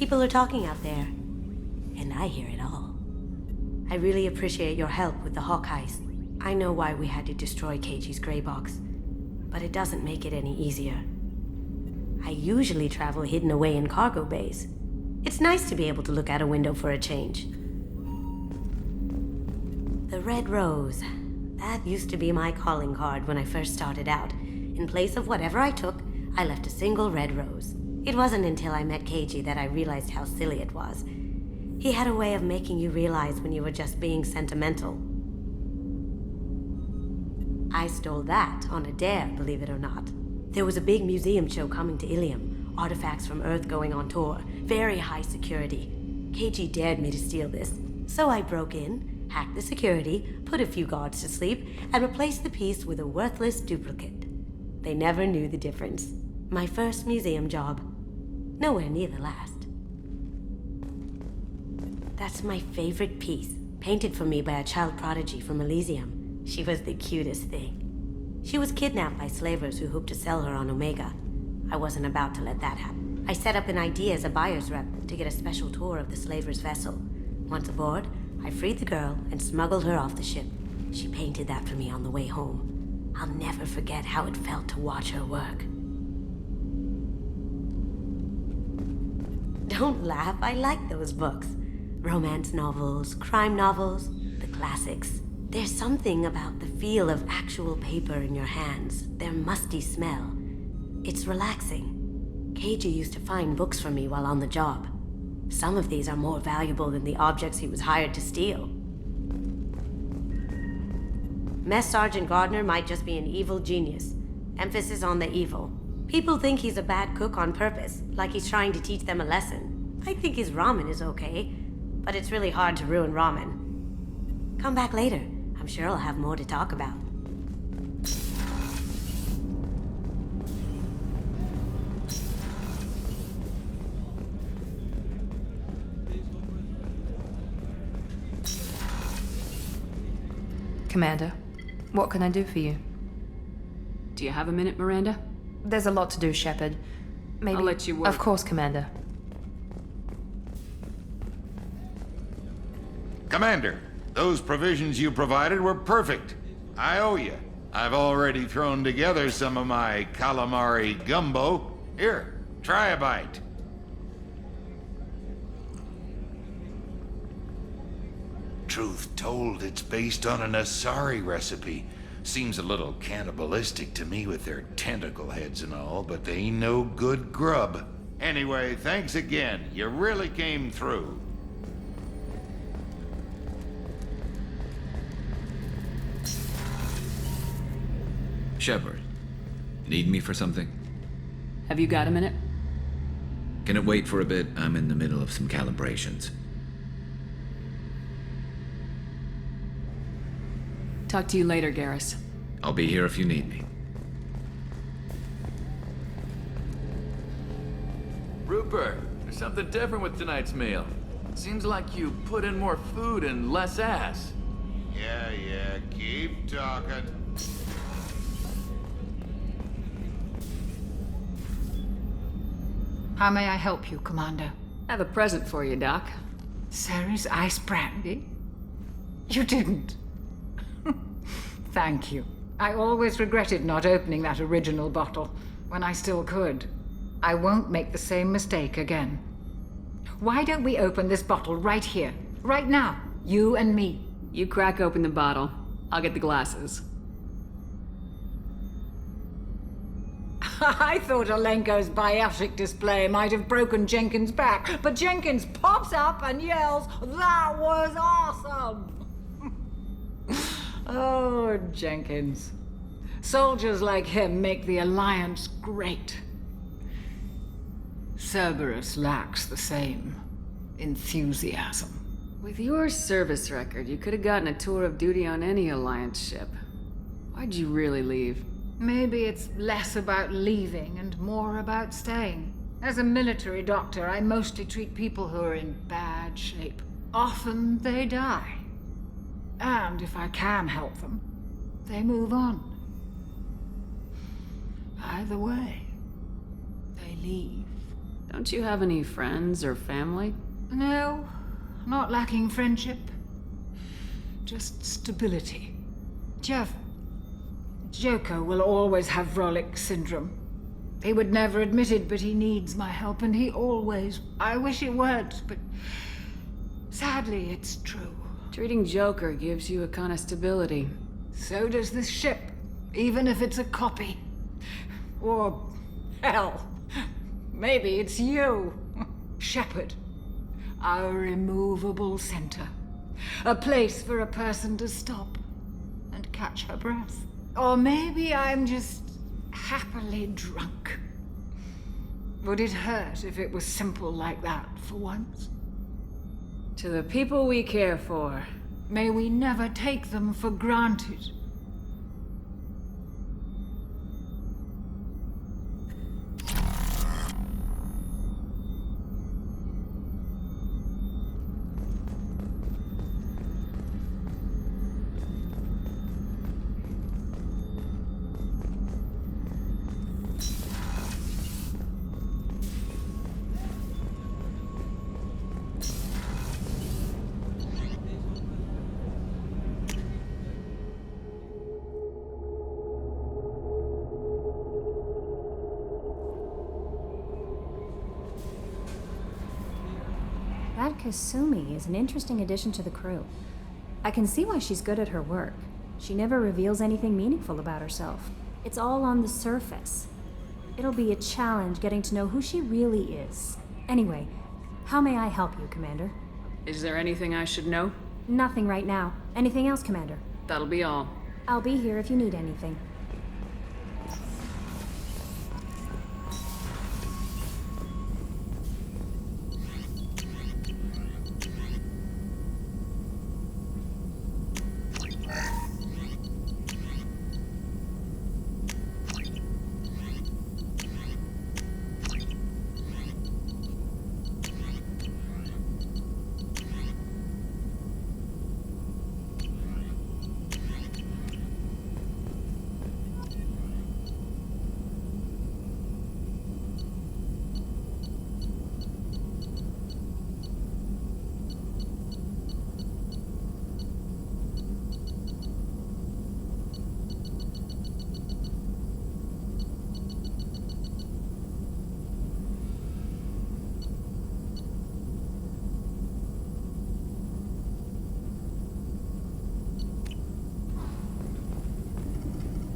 People are talking out there, and I hear it all. I really appreciate your help with the Hawk heist. I know why we had to destroy Keiji's gray box, but it doesn't make it any easier. I usually travel hidden away in cargo bays. It's nice to be able to look out a window for a change. The Red Rose. That used to be my calling card when I first started out. In place of whatever I took, I left a single red rose. It wasn't until I met Keiji that I realized how silly it was. He had a way of making you realize when you were just being sentimental. I stole that on a dare, believe it or not. There was a big museum show coming to Ilium. Artifacts from Earth going on tour. Very high security. Keiji dared me to steal this. So I broke in, hacked the security, put a few guards to sleep, and replaced the piece with a worthless duplicate. They never knew the difference. My first museum job. Nowhere near the last. That's my favorite piece, painted for me by a child prodigy from Elysium. She was the cutest thing. She was kidnapped by slavers who hoped to sell her on Omega. I wasn't about to let that happen. I set up an idea as a buyer's rep to get a special tour of the slaver's vessel. Once aboard, I freed the girl and smuggled her off the ship. She painted that for me on the way home. I'll never forget how it felt to watch her work. Don't laugh, I like those books. Romance novels, crime novels, the classics. There's something about the feel of actual paper in your hands, their musty smell. It's relaxing. Keiji used to find books for me while on the job. Some of these are more valuable than the objects he was hired to steal. Mess Sergeant Gardner might just be an evil genius. Emphasis on the evil. People think he's a bad cook on purpose, like he's trying to teach them a lesson. I think his ramen is okay, but it's really hard to ruin ramen. Come back later. I'm sure I'll have more to talk about. Commander, what can I do for you? Do you have a minute, Miranda? There's a lot to do, Shepard. Maybe... I'll let you work. Of course, Commander. Commander, those provisions you provided were perfect. I owe you. I've already thrown together some of my calamari gumbo. Here, try a bite. Truth told, it's based on an Asari recipe. Seems a little cannibalistic to me with their tentacle heads and all, but they ain't no good grub. Anyway, thanks again. You really came through. Shepard, need me for something? Have you got a minute? Can it wait for a bit? I'm in the middle of some calibrations. Talk to you later, Garrus. I'll be here if you need me. Rupert, there's something different with tonight's meal. Seems like you put in more food and less ass. Yeah, keep talking. How may I help you, Commander? I have a present for you, Doc. Ceres ice brandy? You didn't. Thank you. I always regretted not opening that original bottle when I still could. I won't make the same mistake again. Why don't we open this bottle right here, right now, you and me? You crack open the bottle. I'll get the glasses. I thought Alenko's biotic display might have broken Jenkins' back, but Jenkins pops up and yells, "That was awesome!" Oh, Jenkins. Soldiers like him make the Alliance great. Cerberus lacks the same enthusiasm. With your service record, you could have gotten a tour of duty on any Alliance ship. Why'd you really leave? Maybe it's less about leaving and more about staying. As a military doctor, I mostly treat people who are in bad shape. Often they die. And if I can help them, they move on. Either way, they leave. Don't you have any friends or family? No, not lacking friendship. Just stability. Joker will always have Vrolic syndrome. He would never admit it, but he needs my help, and he always... I wish it weren't, but... sadly, it's true. Treating Joker gives you a kind of stability. So does this ship, even if it's a copy. Or... hell, maybe it's you, Shepard. Our immovable center. A place for a person to stop and catch her breath. Or maybe I'm just happily drunk. Would it hurt if it was simple like that for once? To the people we care for. May we never take them for granted. That Kasumi is an interesting addition to the crew. I can see why she's good at her work. She never reveals anything meaningful about herself. It's all on the surface. It'll be a challenge getting to know who she really is. Anyway, how may I help you, Commander? Is there anything I should know? Nothing right now. Anything else, Commander? That'll be all. I'll be here if you need anything.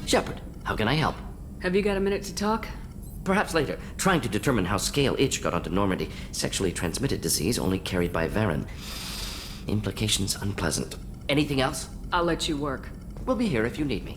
Shepard, how can I help? Have you got a minute to talk? Perhaps later. Trying to determine how Scale Itch got onto Normandy. Sexually transmitted disease only carried by Varen. Implications unpleasant. Anything else? I'll let you work. We'll be here if you need me.